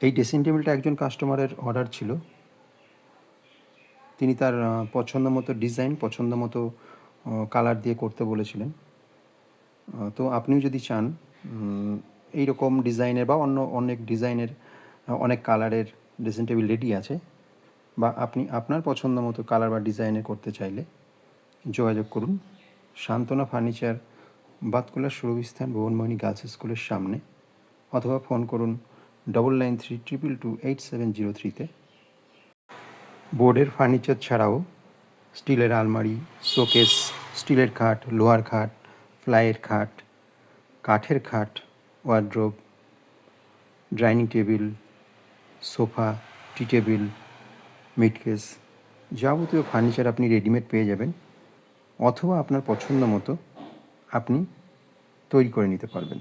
এই ড্রেসিং টেবিলটা একজন কাস্টমারের অর্ডার ছিল। তিনি তার পছন্দ মতো ডিজাইন, পছন্দ মতো কালার দিয়ে করতে বলেছিলেন। তো আপনিও যদি চান এই রকম ডিজাইনের বা অনেক ডিজাইনের, অনেক কালারের ড্রেসিং টেবিল রেডি আছে, বা আপনি আপনার পছন্দ মতো কালার বা ডিজাইনের করতে চাইলে যোগাযোগ করুন সান্ত্বনা ফার্নিচার, বাতকুলা সুরভিস্থান ভুবনমোহিনী গার্লস স্কুলের সামনে, অথবা ফোন করুন 9932228703-তে। বোর্ডের ফার্নিচার ছাড়াও স্টিলের আলমারি, শোকেস, স্টিলের খাট, লোহার খাট, প্লাইয়ের খাট, কাঠের খাট, ওয়ার্ড্রোব, ডাইনিং টেবিল, সোফা, টি টেবিল, মিডকেস, যাবতীয় ফার্নিচার আপনি রেডিমেড পেয়ে যাবেন, অথবা আপনার পছন্দ মতো আপনি তৈরি করে নিতে পারবেন।